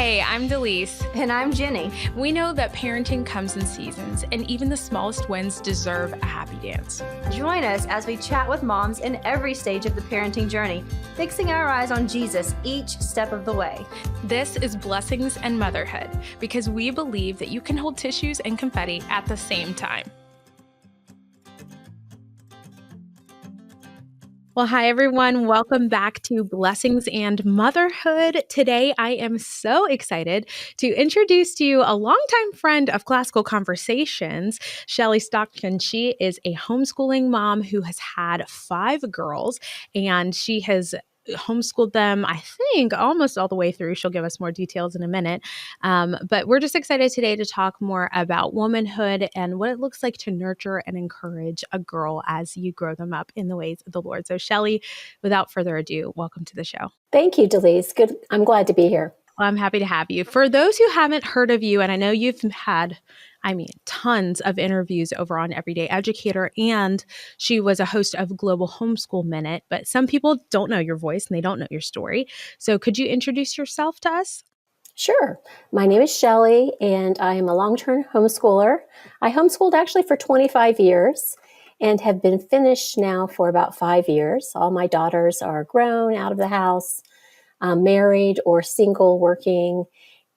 Hey, I'm Delise. And I'm Jenny. We know that parenting comes in seasons, and even the smallest wins deserve a happy dance. Join us as we chat with moms in every stage of the parenting journey, fixing our eyes on Jesus each step of the way. This is Blessings and Motherhood, because we believe that you can hold tissues and confetti at the same time. Well, hi, everyone. Welcome back to Blessings and Motherhood. Today, I am so excited to introduce to you a longtime friend of Classical Conversations, Shelly Stockton. She is a homeschooling mom who has had 5 girls, and she has homeschooled them, I think, almost all the way through. She'll give us more details in a minute. But we're just excited today to talk more about womanhood and what it looks like to nurture and encourage a girl as you grow them up in the ways of the Lord. So Shelly, without further ado, welcome to the show. Thank you, Delise. Good. I'm glad to be here. Well, I'm happy to have you. For those who haven't heard of you, and I know you've had, tons of interviews over on Everyday Educator, and she was a host of Global Homeschool Minute, but some people don't know your voice and they don't know your story. So could you introduce yourself to us? Sure. My name is Shelly, and I am a long-term homeschooler. I homeschooled actually for 25 years and have been finished now for about 5 years. All my daughters are grown, out of the house, married or single, working,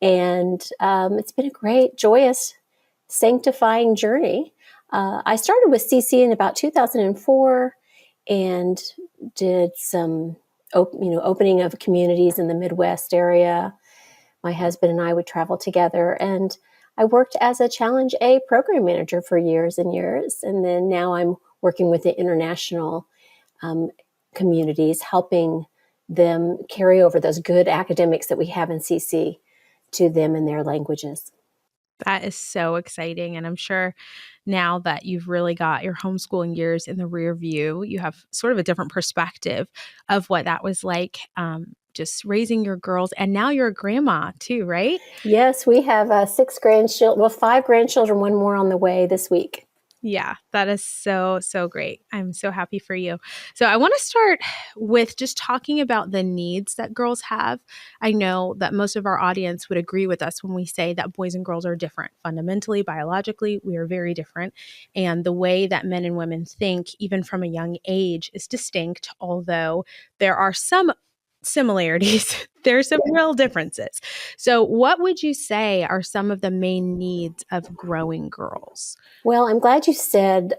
and it's been a great, joyous, sanctifying journey. I started with CC in about 2004 and did some opening of communities in the Midwest area. My husband and I would travel together, and I worked as a Challenge A program manager for years and years. And then now I'm working with the international communities, helping them carry over those good academics that we have in CC to them in their languages. That is so exciting. And I'm sure now that you've really got your homeschooling years in the rear view, you have sort of a different perspective of what that was like, just raising your girls. And now you're a grandma too, right? Yes, we have 6 grandchildren, 5 grandchildren, 1 more on the way this week. Yeah, that is so, so great. I'm so happy for you. So I want to start with just talking about the needs that girls have. I know that most of our audience would agree with us when we say that boys and girls are different. Fundamentally, biologically, we are very different. And the way that men and women think, even from a young age, is distinct, although there are some similarities. There's some real differences. So what would you say are some of the main needs of growing girls? Well, I'm glad you said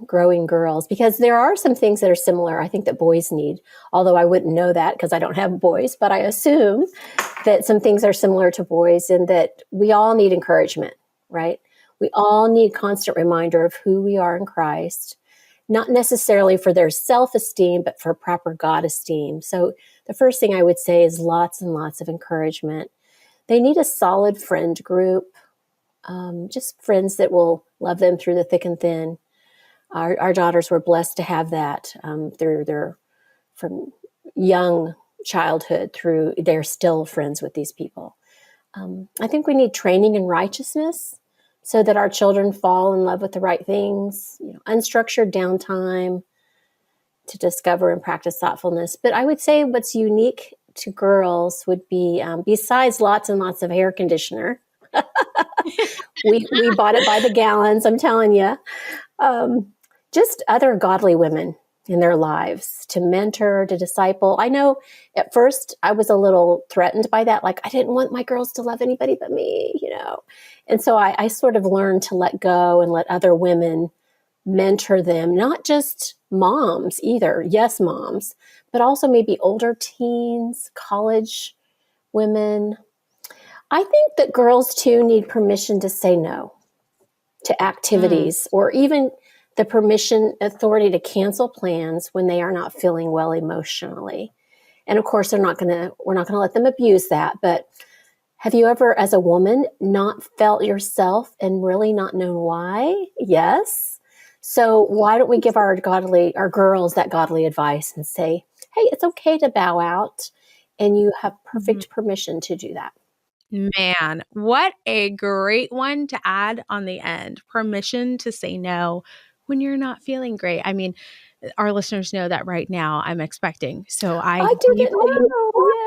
growing girls, because there are some things that are similar, I think, that boys need, although I wouldn't know that because I don't have boys, but I assume that some things are similar to boys and that we all need encouragement, right? We all need constant reminder of who we are in Christ, not necessarily for their self-esteem, but for proper God esteem. So the first thing I would say is lots and lots of encouragement. They need a solid friend group, just friends that will love them through the thick and thin. Our daughters were blessed to have that through from young childhood through, they're still friends with these people. I think we need training in righteousness so that our children fall in love with the right things, unstructured downtime to discover and practice thoughtfulness. But I would say what's unique to girls would be, besides lots and lots of hair conditioner, we bought it by the gallons, I'm telling you, just other godly women in their lives to mentor, to disciple. I know at first I was a little threatened by that. Like, I didn't want my girls to love anybody but me, And so I sort of learned to let go and let other women mentor them, not just moms either. Yes, moms, but also maybe older teens, college women. I think that girls too need permission to say no to activities or even the authority to cancel plans when they are not feeling well emotionally. And of course, we're not going to let them abuse that. But have you ever, as a woman, not felt yourself and really not known why? Yes. So why don't we give our girls that godly advice and say, hey, it's okay to bow out and you have perfect permission to do that. Man, what a great one to add on the end. Permission to say no when you're not feeling great. I mean, our listeners know that right now I'm expecting. So I didn't know.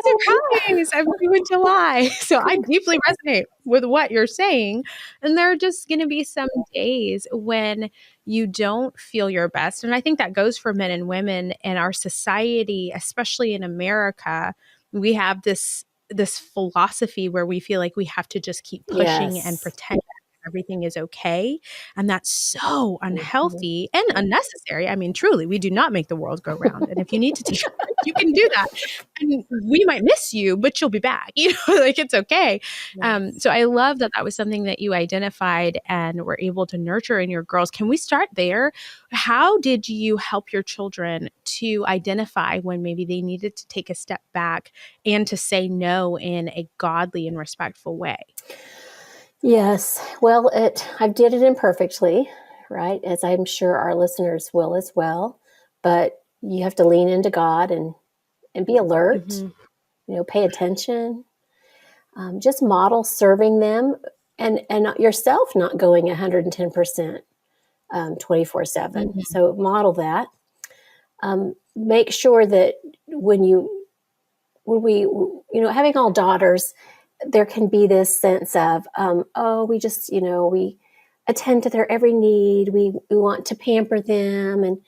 surprise! I'm due in July. So I deeply resonate with what you're saying. And there are just going to be some days when you don't feel your best. And I think that goes for men and women in our society, especially in America. We have this philosophy where we feel like we have to just keep pushing and Yes. pretend everything is okay. And that's so Mhm. unhealthy and unnecessary. I mean, truly, we do not make the world go round. And if you need to take a break, you can do that. And we might miss you, but you'll be back. Like it's okay. Yes. So I love that that was something that you identified and were able to nurture in your girls. Can we start there? How did you help your children to identify when maybe they needed to take a step back and to say no in a godly and respectful way? Yes. Well, I did it imperfectly, right? As I'm sure our listeners will as well. But you have to lean into God and be alert, Mm-hmm. pay attention, just model serving them and yourself not going 110% 24/7. Mm-hmm. So model that. Make sure that when we, having all daughters, there can be this sense of, oh, we just, we attend to their every need. We want to pamper them. And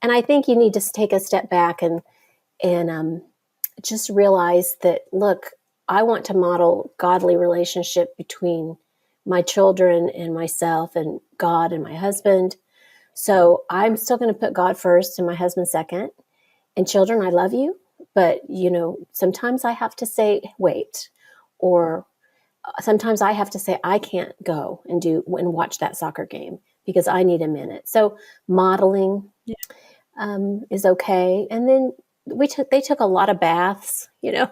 I think you need to take a step back and just realize that, look, I want to model godly relationship between my children and myself and God and my husband. So I'm still going to put God first and my husband second. And children, I love you, but sometimes I have to say wait, or sometimes I have to say I can't go and watch that soccer game because I need a minute. So modeling Yeah. is okay. And then they took a lot of baths.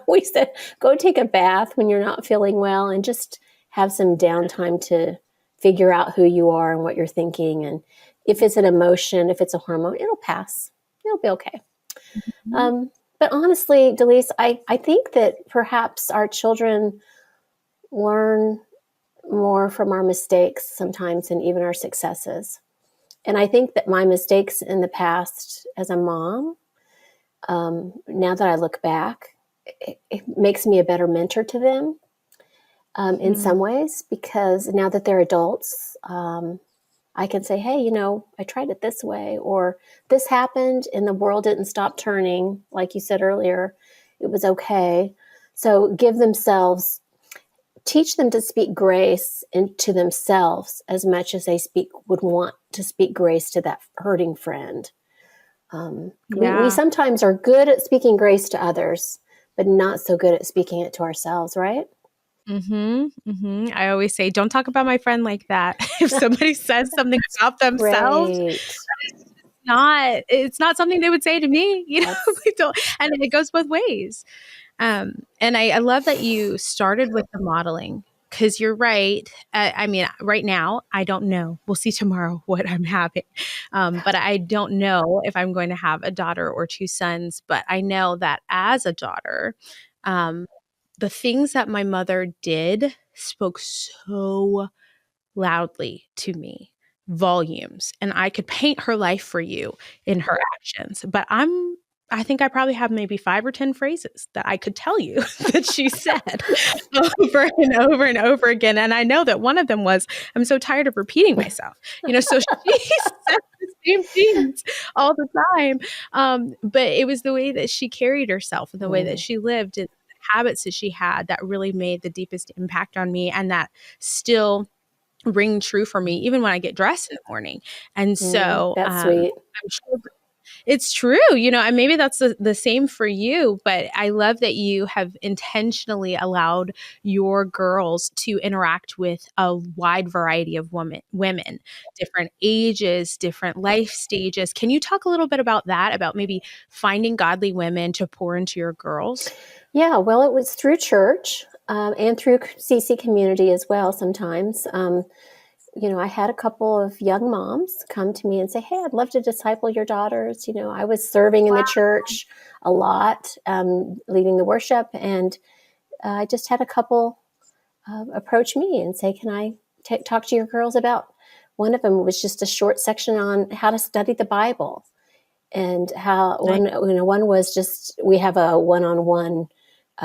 We said go take a bath when you're not feeling well and just have some downtime to figure out who you are and what you're thinking. And if it's an emotion, if it's a hormone, it'll pass. It'll be okay. Mm-hmm. But honestly, Delise, I think that perhaps our children learn more from our mistakes sometimes than even our successes. And I think that my mistakes in the past as a mom, now that I look back, it makes me a better mentor to them in some ways, because now that they're adults, I can say, hey, I tried it this way, or this happened and the world didn't stop turning. Like you said earlier, it was okay. So teach them to speak grace into themselves as much as they would want to speak grace to that hurting friend. We Yeah. sometimes are good at speaking grace to others, but not so good at speaking it to ourselves, right? Mm-hmm. Mm-hmm. I always say, don't talk about my friend like that. If somebody says something about themselves, Great. it's not something they would say to me. That's We don't, and it goes both ways. And I love that you started with the modeling because you're right. I mean, right now, I don't know. We'll see tomorrow what I'm having. But I don't know if I'm going to have a daughter or two sons. But I know that as a daughter, um, the things that my mother did spoke so loudly to me, volumes, and I could paint her life for you in her actions. But I think I probably have maybe 5 or 10 phrases that I could tell you that she said over and over and over again. And I know that one of them was, I'm so tired of repeating myself. So she said the same things all the time. But it was the way that she carried herself and the way that she lived and the habits that she had that really made the deepest impact on me and that still ring true for me even when I get dressed in the morning. And so that's sweet. I'm sure it's true, and maybe that's the same for you, but I love that you have intentionally allowed your girls to interact with a wide variety of women, different ages, different life stages. Can you talk a little bit about that, about maybe finding godly women to pour into your girls? Yeah, well, it was through church and through CC community as well sometimes. I had a couple of young moms come to me and say, hey, I'd love to disciple your daughters. I was serving in the church a lot, leading the worship. And I just had a couple approach me and say, can I talk to your girls about, one of them was just a short section on how to study the Bible. And how Nice. one was just, we have a one-on-one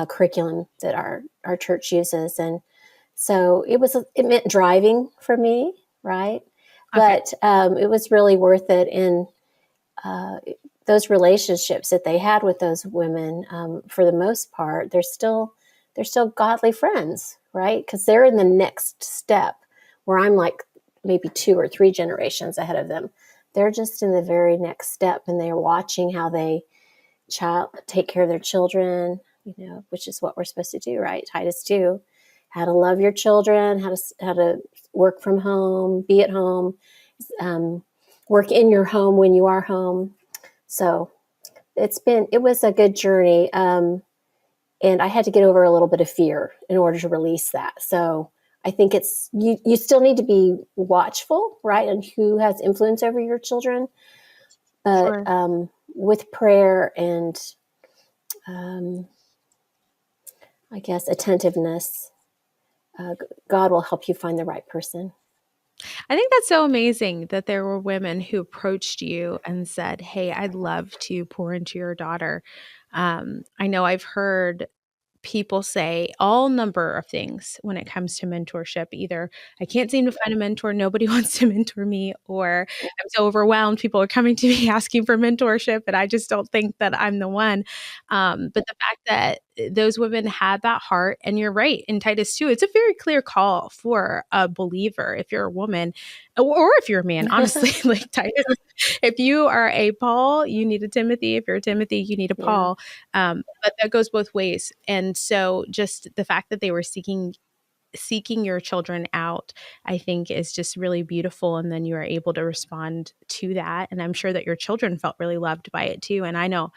curriculum that our church uses. And so it meant driving for me, right? Okay. But it was really worth it in those relationships that they had with those women. For the most part, they're still godly friends, right? Because they're in the next step where I'm like maybe 2 or 3 generations ahead of them. They're just in the very next step, and they're watching how they take care of their children, which is what we're supposed to do, right? Titus 2, how to love your children, how to work from home, be at home, work in your home when you are home. So it was a good journey. And I had to get over a little bit of fear in order to release that. So I think you still need to be watchful, right? And who has influence over your children. But Sure. with prayer and I guess attentiveness, God will help you find the right person. I think that's so amazing that there were women who approached you and said, "Hey, I'd love to pour into your daughter." I know I've heard people say all number of things when it comes to mentorship. Either I can't seem to find a mentor, nobody wants to mentor me, or I'm so overwhelmed, people are coming to me asking for mentorship, and I just don't think that I'm the one. But the fact that those women had that heart, and you're right, in Titus 2, it's a very clear call for a believer, if you're a woman, or if you're a man, honestly, like Titus, if you are a Paul, you need a Timothy. If you're a Timothy, you need a Yeah. Paul. But that goes both ways. And so just the fact that they were seeking your children out, I think is just really beautiful. And then you are able to respond to that. And I'm sure that your children felt really loved by it too. And I know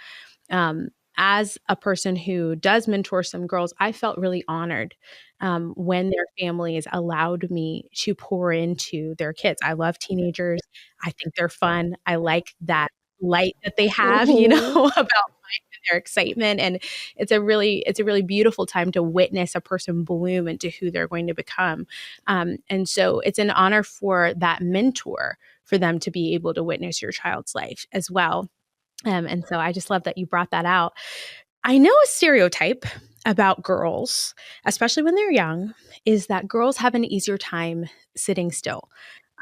um, as a person who does mentor some girls, I felt really honored when their families allowed me to pour into their kids. I love teenagers. I think they're fun. I like that light that they have, Mm-hmm. about life and their excitement. And it's a really beautiful time to witness a person bloom into who they're going to become. And so it's an honor for that mentor for them to be able to witness your child's life as well. And so I just love that you brought that out. I know a stereotype about girls, especially when they're young, is that girls have an easier time sitting still.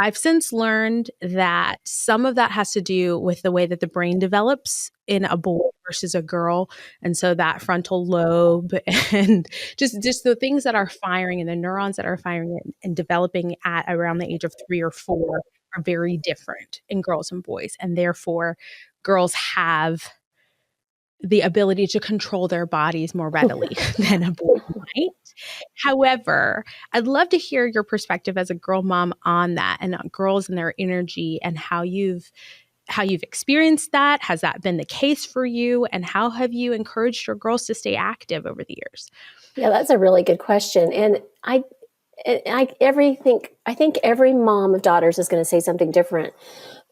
I've since learned that some of that has to do with the way that the brain develops in a boy versus a girl. And so that frontal lobe and just the things that are firing and the neurons that are firing and developing at around the age of 3 or 4 are very different in girls and boys. And therefore, girls have the ability to control their bodies more readily than a boy might. However, I'd love to hear your perspective as a girl mom on that and on girls and their energy and how you've experienced that. Has that been the case for you? And how have you encouraged your girls to stay active over the years? Yeah, that's a really good question. And I think every mom of daughters is going to say something different.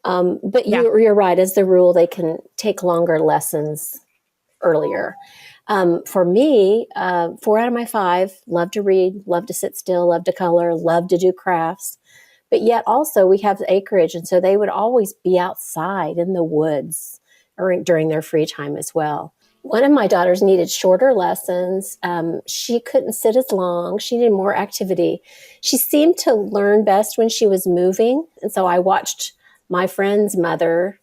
But Yeah. you're right. As the rule, they can take longer lessons earlier. For me, 4 out of my 5 love to read, love to sit still, love to color, love to do crafts. But yet also we have acreage, and so they would always be outside in the woods or during their free time as well. One of my daughters needed shorter lessons. She couldn't sit as long. She needed more activity. She seemed to learn best when she was moving. And so I watched my friend's mother,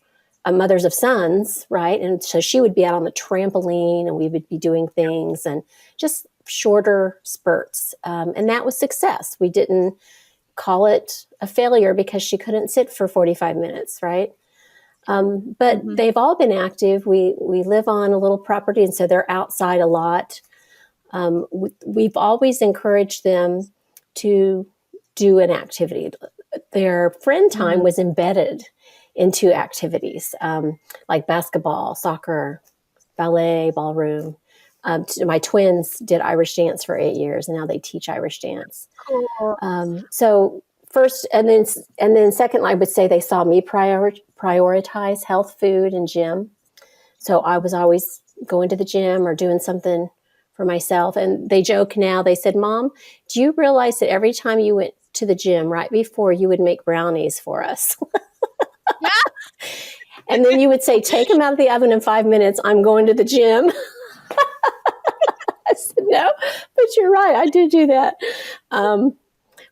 mothers of sons, right? And so she would be out on the trampoline and we would be doing things and just shorter spurts. And that was success. We didn't call it a failure because she couldn't sit for 45 minutes, right? But Mm-hmm. they've all been active. We live on a little property, and so they're outside a lot. We've always encouraged them to do an activity. Their friend time Mm-hmm. was embedded into activities like basketball, soccer, ballet, ballroom. My twins did Irish dance for 8 years, and now they teach Irish dance. Cool. So first, and then second, I would say they saw me prioritize health, food, and gym. So I was always going to the gym or doing something for myself. And they joke now. They said, "Mom, do you realize that every time you went to the gym right before, you would make brownies for us?" And then you would say, "Take them out of the oven in 5 minutes. I'm going to the gym." said, no, but you're right. I did do that.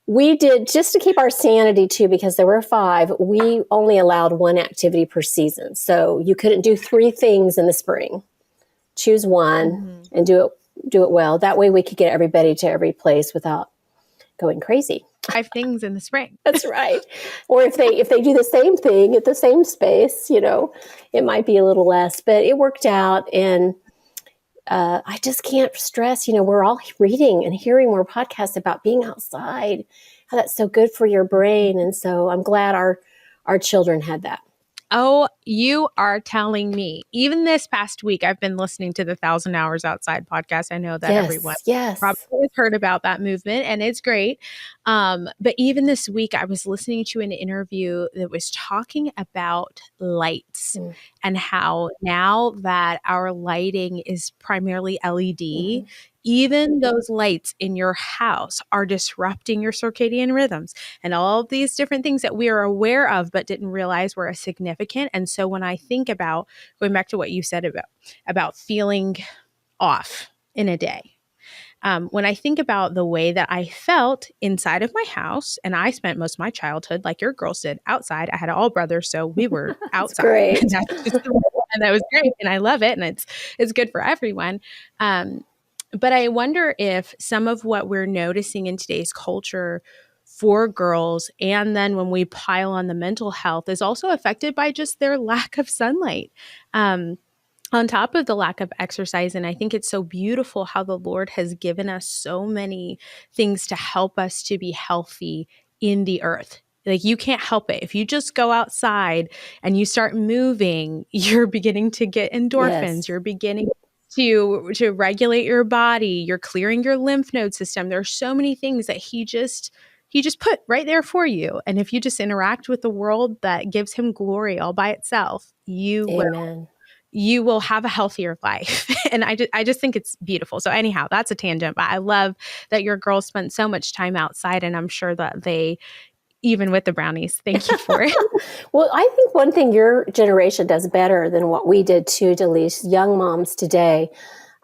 We did, just to keep our sanity too, because there were 5, we only allowed 1 activity per season. So you couldn't do 3 things in the spring. Choose one and do it well. That way we could get everybody to every place without going crazy. 5 things in the spring. That's right. Or if they do the same thing at the same space, it might be a little less, but it worked out. And I just can't stress, we're all reading and hearing more podcasts about being outside, how that's so good for your brain. And so I'm glad our children had that. Oh, you are telling me. Even this past week, I've been listening to the 1,000 Hours Outside podcast. I know that everyone probably has heard about that movement, and it's great. But even this week, I was listening to an interview that was talking about lights and how now that our lighting is primarily LED, even those lights in your house are disrupting your circadian rhythms and all of these different things that we are aware of but didn't realize were significant. And so when I think about going back to what you said about feeling off in a day, when I think about the way that I felt inside of my house, and I spent most of my childhood, like your girls did, outside. I had all brothers, so we were outside. Great. And that was great, and I love it, and it's good for everyone. But I wonder if some of what we're noticing in today's culture for girls, and then when we pile on the mental health, is also affected by just their lack of sunlight. On top of the lack of exercise. And I think it's so beautiful how the Lord has given us so many things to help us to be healthy in the earth. Like, you can't help it. If you just go outside and you start moving, you're beginning to get endorphins. Yes. You're beginning to regulate your body. You're clearing your lymph node system. There are so many things that he just put right there for you. And if you just interact with the world that gives him glory all by itself, you will have a healthier life. And I just think it's beautiful. So anyhow, that's a tangent, but I love that your girls spent so much time outside, and I'm sure that they, even with the brownies, thank you for it. Well, I think one thing your generation does better than what we did too, Delise, young moms today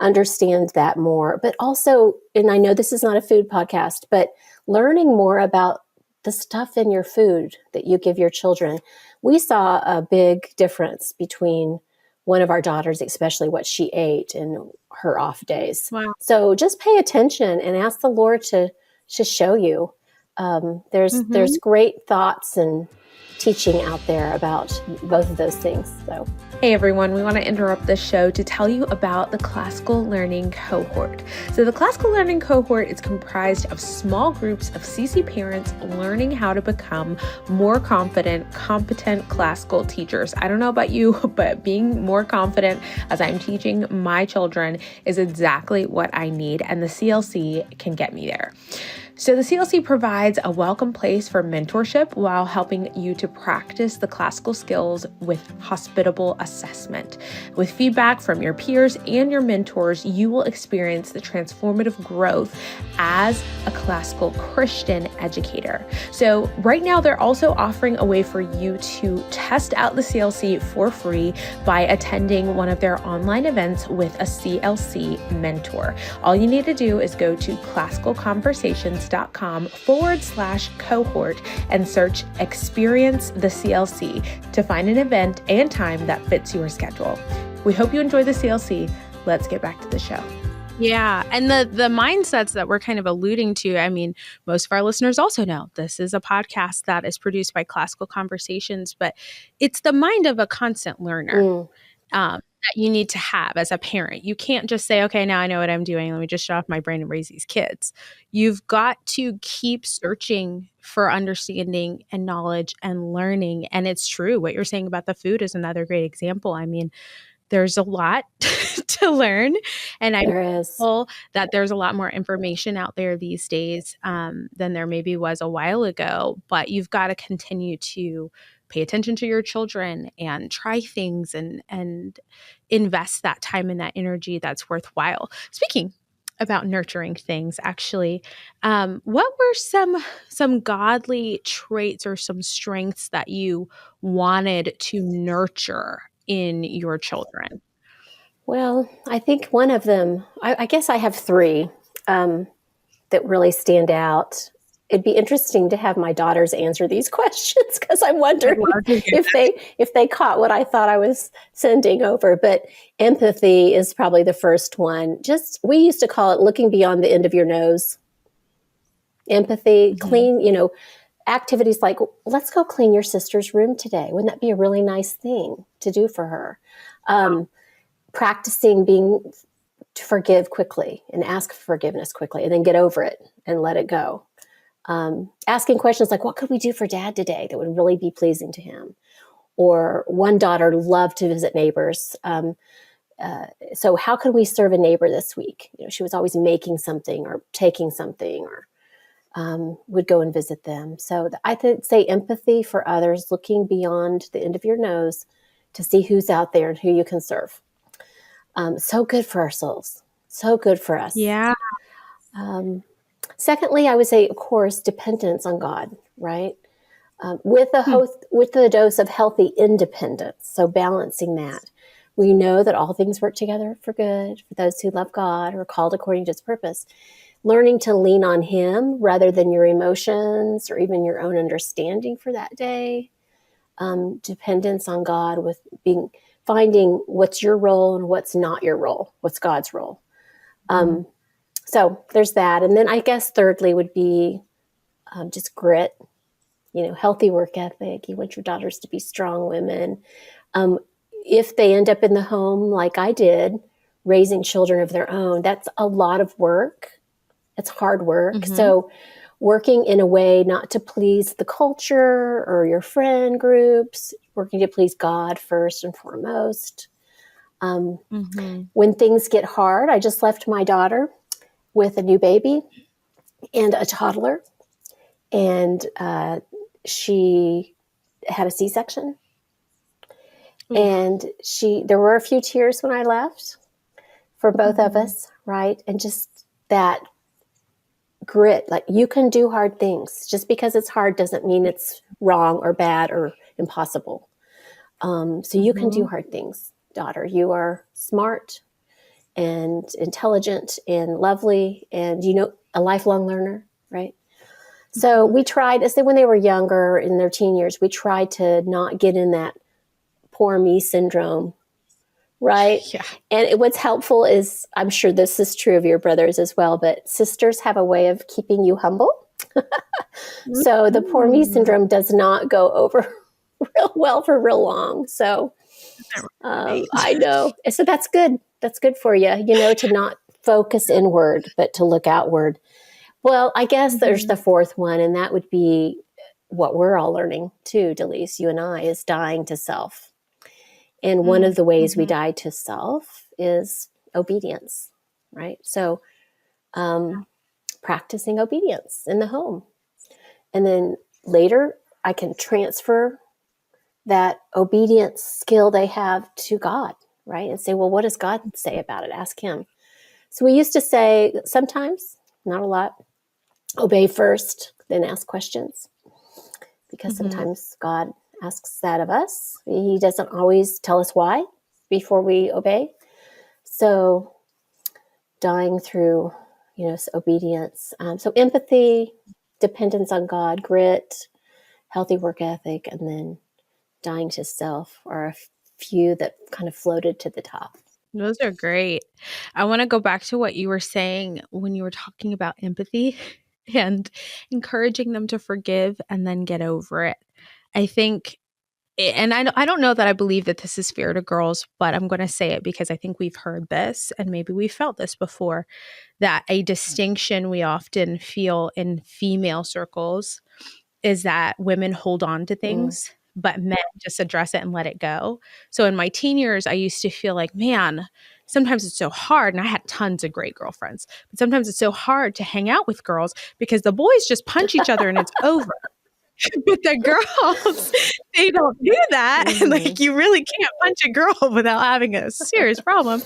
understand that more, but also, and I know this is not a food podcast, but learning more about the stuff in your food that you give your children. We saw a big difference between one of our daughters, especially what she ate in her off days. Wow. So just pay attention and ask the Lord to show you. There's great thoughts and teaching out there about both of those things. So, hey everyone, we want to interrupt this show to tell you about the Classical Learning Cohort. So the Classical Learning Cohort is comprised of small groups of CC parents learning how to become more confident, competent classical teachers. I don't know about you, but being more confident as I'm teaching my children is exactly what I need, and the CLC can get me there. So the CLC provides a welcome place for mentorship while helping you to practice the classical skills with hospitable assessment. With feedback from your peers and your mentors, you will experience the transformative growth as a classical Christian educator. So right now, they're also offering a way for you to test out the CLC for free by attending one of their online events with a CLC mentor. All you need to do is go to classicalconversations.com/cohort and search Experience the CLC to find an event and time that fits your schedule. We hope you enjoy the CLC. Let's get back to the show. Yeah. And the mindsets that we're kind of alluding to, I mean, most of our listeners also know this is a podcast that is produced by Classical Conversations, but it's the mind of a constant learner. That you need to have as a parent. You can't just say, okay, now I know what I'm doing. Let me just shut off my brain and raise these kids. You've got to keep searching for understanding and knowledge and learning. And it's true. What you're saying about the food is another great example. I mean, there's a lot to learn. And I'm grateful that there's a lot more information out there these days than there maybe was a while ago. But you've got to continue to pay attention to your children and try things and invest that time and that energy that's worthwhile. Speaking about nurturing things, actually, what were some godly traits or some strengths that you wanted to nurture in your children? Well, I think one of them, I guess I have three that really stand out. It'd be interesting to have my daughters answer these questions because I'm I'd wondering love to hear if they caught what I thought I was sending over. But empathy is probably the first one. Just we used to call it looking beyond the end of your nose. Empathy, clean, activities like let's go clean your sister's room today. Wouldn't that be a really nice thing to do for her? Practicing being to forgive quickly and ask for forgiveness quickly and then get over it and let it go. Asking questions like, what could we do for dad today that would really be pleasing to him? Or one daughter loved to visit neighbors. So how could we serve a neighbor this week? She was always making something or taking something or would go and visit them. So I would say empathy for others, looking beyond the end of your nose to see who's out there and who you can serve. So good for our souls. So good for us. Yeah. Secondly, I would say, of course, dependence on God, right? With a dose of healthy independence. So balancing that. We know that all things work together for good for those who love God or are called according to his purpose. Learning to lean on him rather than your emotions or even your own understanding for that day. Dependence on God with finding what's your role and what's not your role, what's God's role. So there's that. And then I guess thirdly would be just grit, healthy work ethic. You want your daughters to be strong women. If they end up in the home like I did, raising children of their own, that's a lot of work. It's hard work. Mm-hmm. So working in a way not to please the culture or your friend groups, working to please God first and foremost. When things get hard, I just left my daughter with a new baby and a toddler, and she had a C-section. And there were a few tears when I left for both of us, right? And just that grit, like you can do hard things. Just because it's hard doesn't mean it's wrong or bad or impossible. So you can do hard things, daughter. You are smart and intelligent and lovely and, a lifelong learner, right? So we tried, when they were younger in their teen years, we tried to not get in that poor me syndrome, right? Yeah. And what's helpful is, I'm sure this is true of your brothers as well, but sisters have a way of keeping you humble. So the poor me syndrome does not go over real well for real long. So I know. So that's good. That's good for you, to not focus inward, but to look outward. Well, I guess there's the fourth one, and that would be what we're all learning too, Delise, you and I, is dying to self. And one of the ways we die to self is obedience, right? So practicing obedience in the home. And then later I can transfer that obedience skill they have to God, right? And say, well, what does God say about it? Ask him. So we used to say sometimes, not a lot, obey first, then ask questions. Because sometimes God asks that of us. He doesn't always tell us why before we obey. So dying through, obedience. So empathy, dependence on God, grit, healthy work ethic, and then dying to self are a few that kind of floated to the top. Those are great. I want to go back to what you were saying when you were talking about empathy and encouraging them to forgive and then get over it. I think, and I don't know that I believe that this is fair to girls, but I'm going to say it because I think we've heard this and maybe we've felt this before, that a distinction we often feel in female circles is that women hold on to things, but men just address it and let it go. So in my teen years, I used to feel like, man, sometimes it's so hard. And I had tons of great girlfriends, but sometimes it's so hard to hang out with girls because the boys just punch each other and it's over. But the girls, they don't do that. And like, you really can't punch a girl without having a serious problem.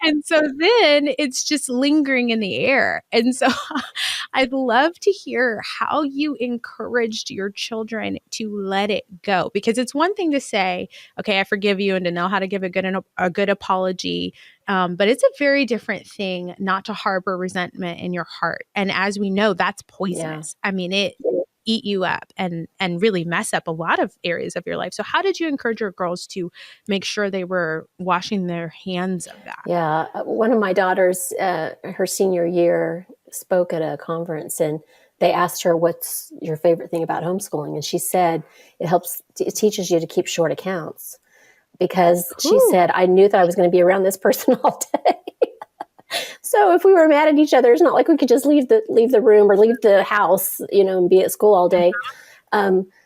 And so then it's just lingering in the air. And so I'd love to hear how you encouraged your children to let it go, because it's one thing to say, okay, I forgive you, and to know how to give a good apology But it's a very different thing not to harbor resentment in your heart. And as we know, that's poisonous. I mean, it eat you up and really mess up a lot of areas of your life. So how did you encourage your girls to make sure they were washing their hands of that? Yeah. One of my daughters, her senior year, spoke at a conference, and they asked her, what's your favorite thing about homeschooling? And she said, it teaches you to keep short accounts, because she said, I knew that I was going to be around this person all day. So if we were mad at each other, it's not like we could just leave the room or leave the house, and be at school all day.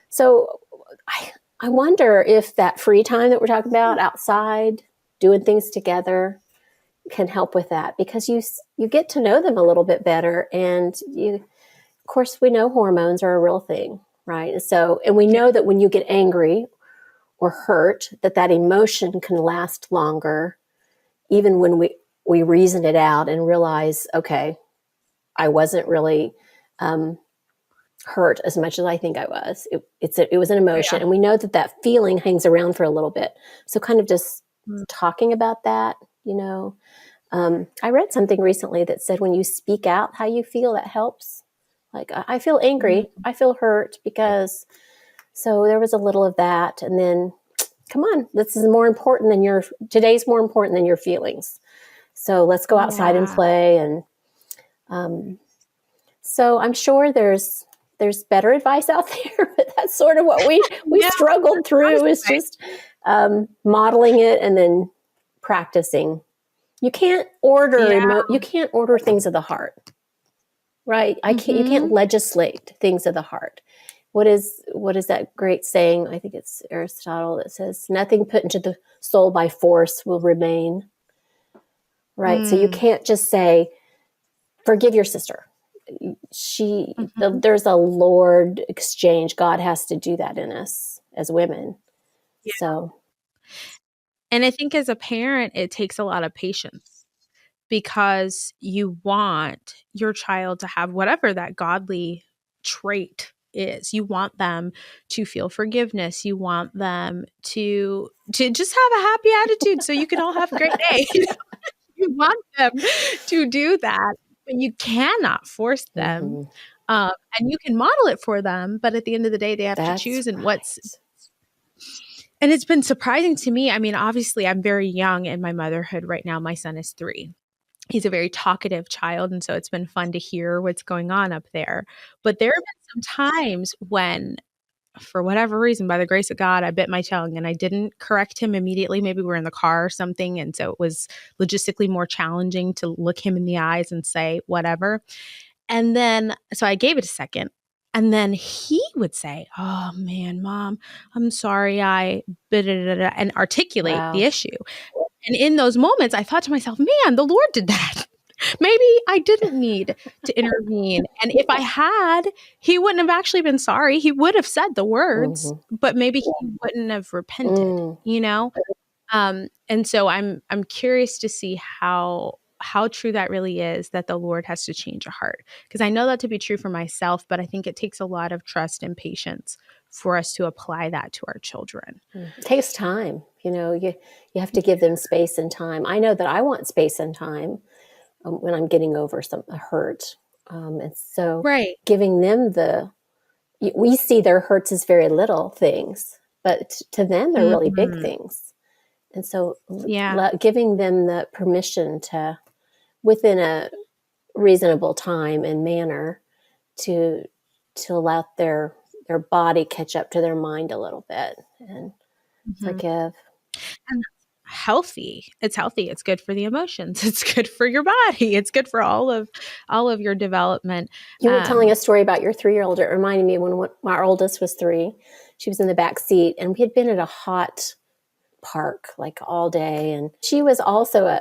So I wonder if that free time that we're talking about outside, doing things together, can help with that, because you get to know them a little bit better. And of course, we know hormones are a real thing, right? And we know that when you get angry or hurt, that emotion can last longer, even when we reason it out and realize, okay, I wasn't really hurt as much as I think I was. It was an emotion, and we know that feeling hangs around for a little bit. So kind of just talking about that, I read something recently that said when you speak out how you feel, that helps. Like, I feel angry, I feel hurt because. So there was a little of that, and then, come on, today's more important than your feelings. So let's go outside and play. And so I'm sure there's better advice out there, but that's sort of what we struggled through, is just modeling it and then practicing. You can't order things of the heart, right? You can't legislate things of the heart. What is that great saying? I think it's Aristotle that says, nothing put into the soul by force will remain. Right. So you can't just say, forgive your sister. There's a Lord exchange. God has to do that in us as women. Yeah. So. And I think as a parent, it takes a lot of patience, because you want your child to have whatever that godly trait is. You want them to feel forgiveness. You want them to just have a happy attitude so you can all have a great day. You want them to do that, but you cannot force them. And you can model it for them, but at the end of the day, they have to choose. And and it's been surprising to me. I mean, obviously, I'm very young in my motherhood right now. My son is 3. He's a very talkative child, and so it's been fun to hear what's going on up there. But there have been some times when, for whatever reason, by the grace of God, I bit my tongue and I didn't correct him immediately. Maybe we were in the car or something, and so it was logistically more challenging to look him in the eyes and say whatever. And then, so I gave it a second. And then he would say, oh man, Mom, I'm sorry, and articulate the issue. And in those moments, I thought to myself, man, the Lord did that. Maybe I didn't need to intervene. And if I had, he wouldn't have actually been sorry. He would have said the words, but maybe he wouldn't have repented, And so I'm curious to see how true that really is, that the Lord has to change a heart. Because I know that to be true for myself, but I think it takes a lot of trust and patience for us to apply that to our children. It takes time. You have to give them space and time. I know that I want space and time when I'm getting over a hurt. And so giving them we see their hurts as very little things, but to them, they're really big things. And so giving them the permission to, within a reasonable time and manner, to allow their body catch up to their mind a little bit and forgive. And healthy. It's healthy. It's good for the emotions. It's good for your body. It's good for all of your development. You were telling a story about your 3-year-old. It reminded me when our oldest was 3, she was in the back seat, and we had been at a hot park like all day. And she was also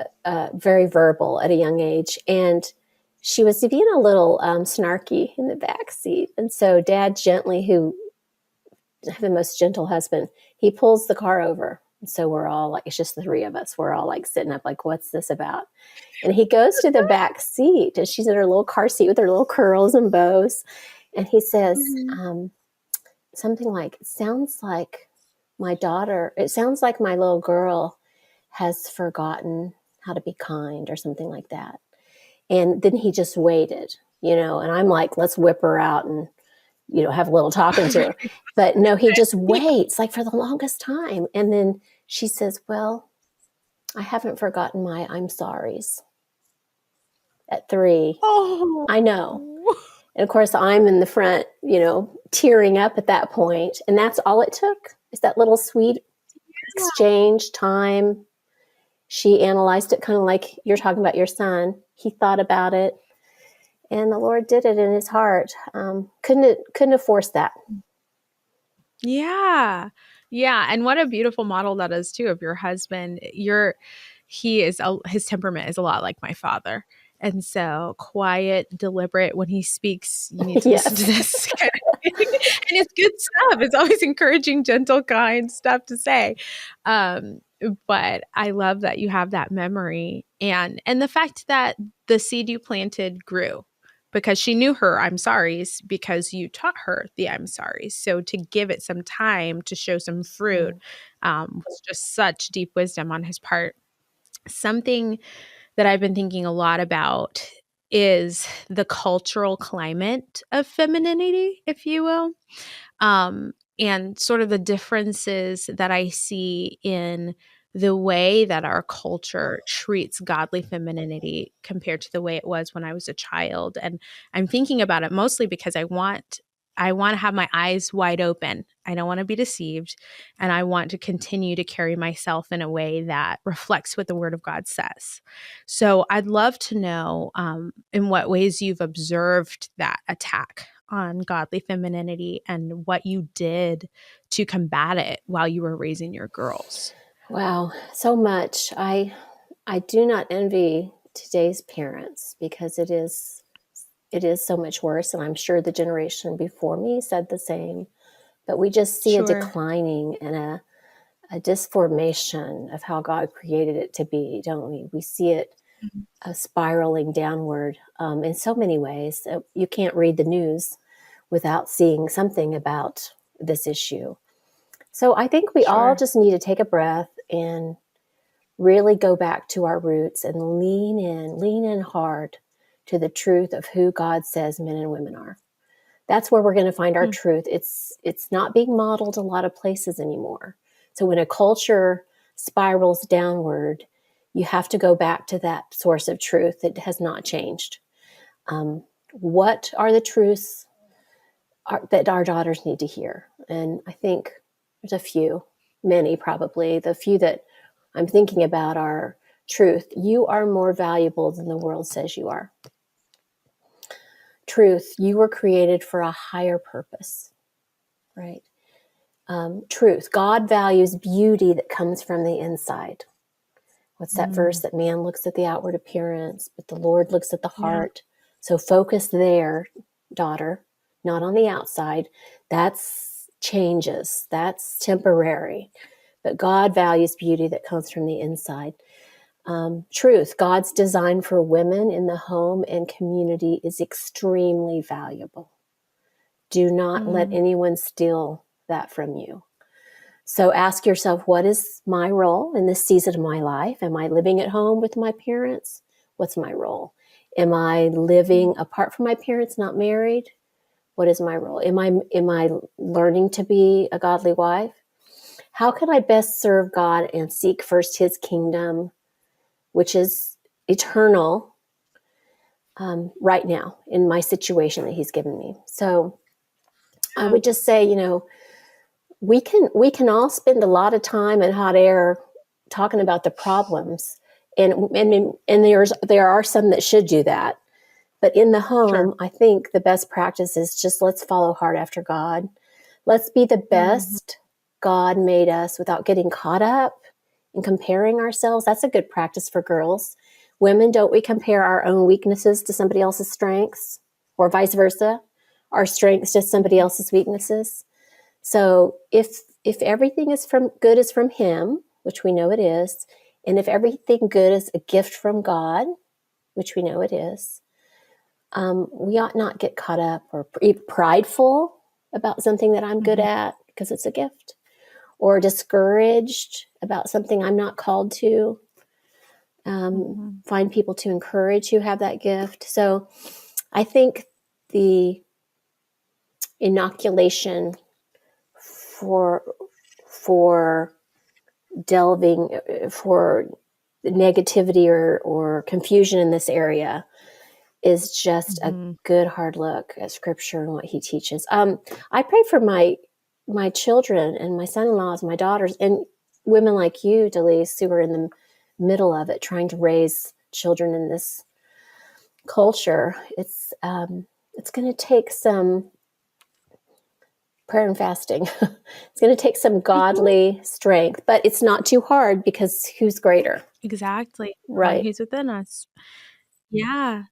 very verbal at a young age. And she was being a little snarky in the back seat. And so Dad gently, who the most gentle husband, he pulls the car over. And so we're all like, it's just the 3 of us. We're all like sitting up like, what's this about? And he goes to the back seat, and she's in her little car seat with her little curls and bows. And he says something like, it sounds like my little girl has forgotten how to be kind or something like that. And then he just waited, and I'm like, let's whip her out and, have a little talking to her. But no, he just waits like for the longest time. And then she says, well, I haven't forgotten my I'm sorries at 3. Oh, I know. And of course, I'm in the front, tearing up at that point. And that's all it took, is that little sweet exchange time. She analyzed it kind of like you're talking about your son. He thought about it, and the Lord did it in his heart. Couldn't have forced that. Yeah. Yeah. And what a beautiful model that is too of your husband. His temperament is a lot like my father. And so quiet, deliberate. When he speaks, you need to listen to this. And it's good stuff. It's always encouraging, gentle, kind stuff to say. But I love that you have that memory and the fact that the seed you planted grew. Because she knew her I'm sorry's because you taught her the I'm sorry. So to give it some time to show some fruit was just such deep wisdom on his part. Something that I've been thinking a lot about is the cultural climate of femininity, if you will, and sort of the differences that I see in the way that our culture treats godly femininity compared to the way it was when I was a child. And I'm thinking about it mostly because I want to have my eyes wide open. I don't want to be deceived. And I want to continue to carry myself in a way that reflects what the Word of God says. So I'd love to know in what ways you've observed that attack on godly femininity and what you did to combat it while you were raising your girls. Wow, so much. I do not envy today's parents because it is so much worse, and I'm sure the generation before me said the same. But we just see a declining and a disformation of how God created it to be, don't we? We see it spiraling downward in so many ways. You can't read the news without seeing something about this issue. So I think we all just need to take a breath and really go back to our roots and lean in hard to the truth of who God says men and women are. That's where we're going to find our truth. It's not being modeled a lot of places anymore. So when a culture spirals downward, you have to go back to that source of truth that has not changed. What are the truths that our daughters need to hear? And I think there's a few, many probably. The few that I'm thinking about are truth. You are more valuable than the world says you are. Truth, you were created for a higher purpose, right? Truth, God values beauty that comes from the inside. What's that verse that man looks at the outward appearance, but the Lord looks at the heart? So focus there, daughter, not on the outside. That's changes. That's temporary. But God values beauty that comes from the inside. Truth, God's design for women in the home and community is extremely valuable. Do not let anyone steal that from you. So ask yourself, what is my role in this season of my life? Am I living at home with my parents? What's my role? Am I living apart from my parents, not married? What is my role? Am I learning to be a godly wife? How can I best serve God and seek first his kingdom, which is eternal, right now in my situation that he's given me? So I would just say, we can all spend a lot of time in hot air talking about the problems, and there are some that should do that. But in the home, I think the best practice is just let's follow hard after God. Let's be the best God made us without getting caught up in comparing ourselves. That's a good practice for girls. Women, don't we compare our own weaknesses to somebody else's strengths, or vice versa, our strengths to somebody else's weaknesses? So if everything is from him, which we know it is, and if everything good is a gift from God, which we know it is, we ought not get caught up or prideful about something that I'm good at because it's a gift, or discouraged about something I'm not called to. find people to encourage who have that gift. So I think the inoculation for delving for negativity or confusion in this area is just a good hard look at Scripture and what He teaches. I pray for my children and my son-in-laws, my daughters, and women like you, Delise, who are in the middle of it, trying to raise children in this culture. It's going to take some prayer and fasting. It's going to take some godly strength, but it's not too hard because who's greater? Exactly. Right. Who's within us. Yeah.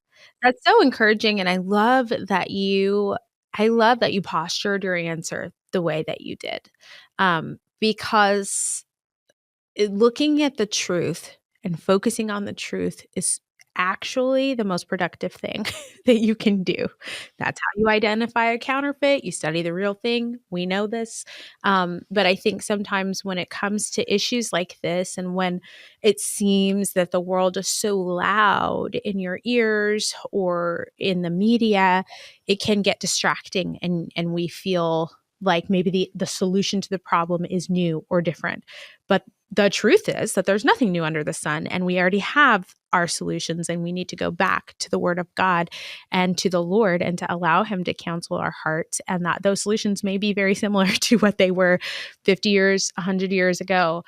That's so encouraging. And I love that you postured your answer the way that you did. Because looking at the truth and focusing on the truth is actually the most productive thing that you can do. That's how you identify a counterfeit. You study the real thing. We know this. But I think sometimes when it comes to issues like this, and when it seems that the world is so loud in your ears or in the media, it can get distracting, and we feel like maybe the solution to the problem is new or different. But the truth is that there's nothing new under the sun, and we already have our solutions, and we need to go back to the Word of God and to the Lord and to allow Him to counsel our hearts, and that those solutions may be very similar to what they were 50 years, 100 years ago.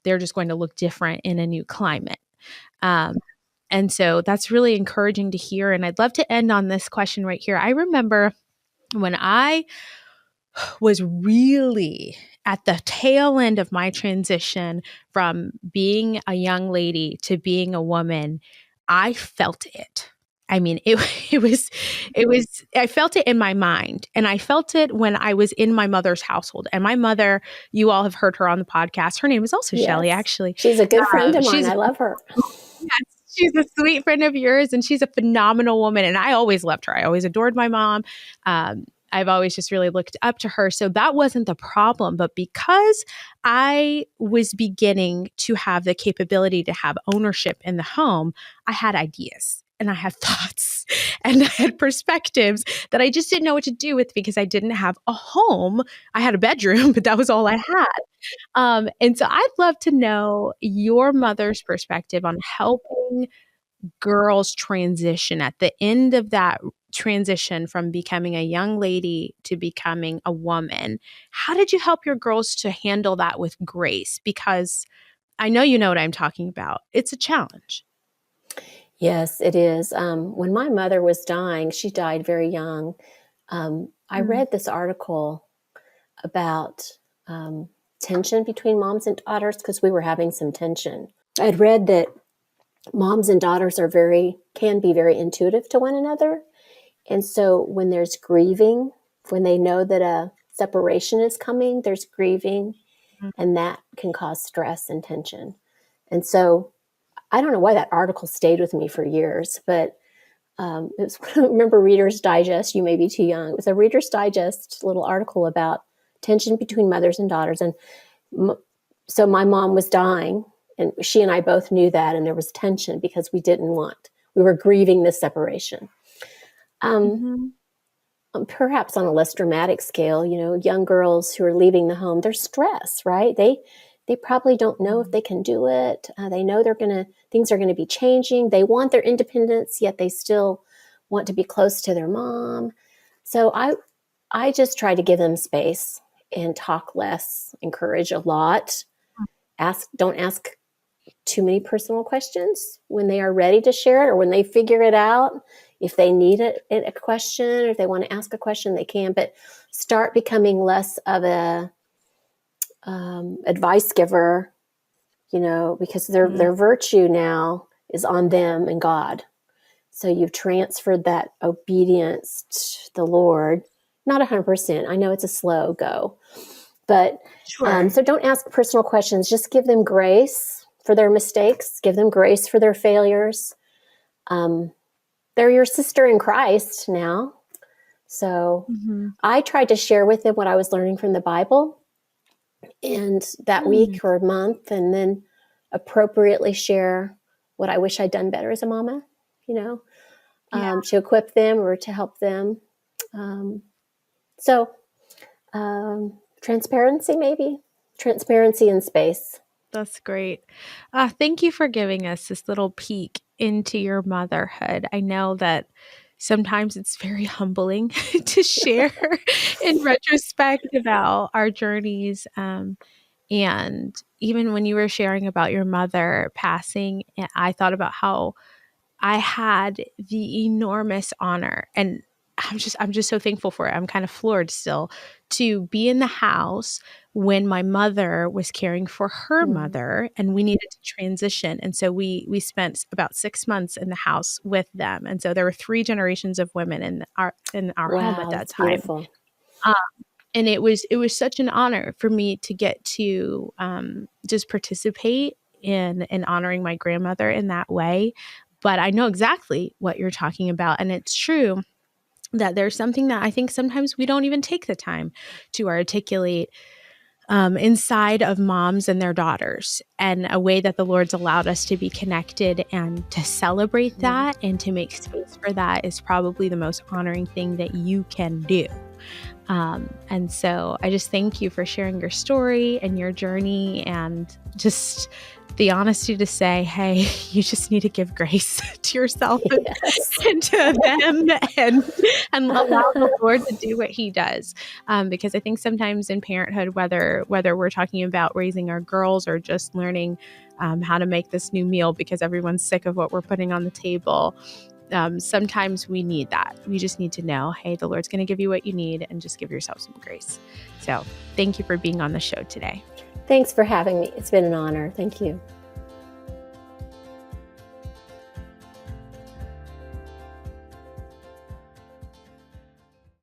They're just going to look different in a new climate. And so that's really encouraging to hear. And I'd love to end on this question right here. I remember when I was really at the tail end of my transition from being a young lady to being a woman, I felt it. I mean, it was, I felt it in my mind, and I felt it when I was in my mother's household. And my mother, you all have heard her on the podcast. Her name is also Shelly, actually. She's a good friend of mine. I love her. Yes, she's a sweet friend of yours, and she's a phenomenal woman. And I always loved her. I always adored my mom. I've always just really looked up to her. So that wasn't the problem. But because I was beginning to have the capability to have ownership in the home, I had ideas and I had thoughts and I had perspectives that I just didn't know what to do with because I didn't have a home. I had a bedroom, but that was all I had. And so I'd love to know your mother's perspective on helping girls transition at the end of that transition from becoming a young lady to becoming a woman. How did you help your girls to handle that with grace? Because I know you know what I'm talking about. It's a challenge. Yes, it is. When my mother was dying, she died very young. I read this article about tension between moms and daughters because we were having some tension. I'd read that moms and daughters can be very intuitive to one another. And so when there's grieving, when they know that a separation is coming, there's grieving, and that can cause stress and tension. And so I don't know why that article stayed with me for years, but it was, remember Reader's Digest? You may be too young. It was a Reader's Digest little article about tension between mothers and daughters. And so my mom was dying, and she and I both knew that, and there was tension because we were grieving this separation. Perhaps on a less dramatic scale, young girls who are leaving the home, they're stressed, right? They probably don't know if they can do it. They know things are going to be changing. They want their independence, yet they still want to be close to their mom. So I just try to give them space and talk less, encourage a lot. Don't ask too many personal questions. When they are ready to share it or when they figure it out, if they need a question or if they want to ask a question, they can. But start becoming less of a advice giver, because their virtue now is on them and God. So you've transferred that obedience to the Lord. Not 100%. I know it's a slow go, but Sure. So don't ask personal questions. Just give them grace for their mistakes. Give them grace for their failures. They're your sister in Christ now. So I tried to share with them what I was learning from the Bible and that week or month, and then appropriately share what I wish I'd done better as a mama, Yeah. to equip them or to help them. So transparency, maybe transparency in space. That's great. Thank you for giving us this little peek into your motherhood. I know that sometimes it's very humbling to share in retrospect about our journeys. And even when you were sharing about your mother passing, I thought about how I had the enormous honor, and I'm just so thankful for it. I'm kind of floored still to be in the house when my mother was caring for her mother and we needed to transition. And so we spent about 6 months in the house with them. And so there were 3 generations of women in our home at Wow, that that's time. beautiful. And it was such an honor for me to get to just participate in honoring my grandmother in that way. But I know exactly what you're talking about. And it's true that there's something that I think sometimes we don't even take the time to articulate inside of moms and their daughters, and a way that the Lord's allowed us to be connected and to celebrate that and to make space for that is probably the most honoring thing that you can do. And so I just thank you for sharing your story and your journey, and just the honesty to say, hey, you just need to give grace to yourself and to them, and allow the Lord to do what he does. Because I think sometimes in parenthood, whether we're talking about raising our girls or just learning how to make this new meal because everyone's sick of what we're putting on the table, sometimes we need that. We just need to know, hey, the Lord's going to give you what you need, and just give yourself some grace. So thank you for being on the show today. Thanks for having me. It's been an honor. Thank you.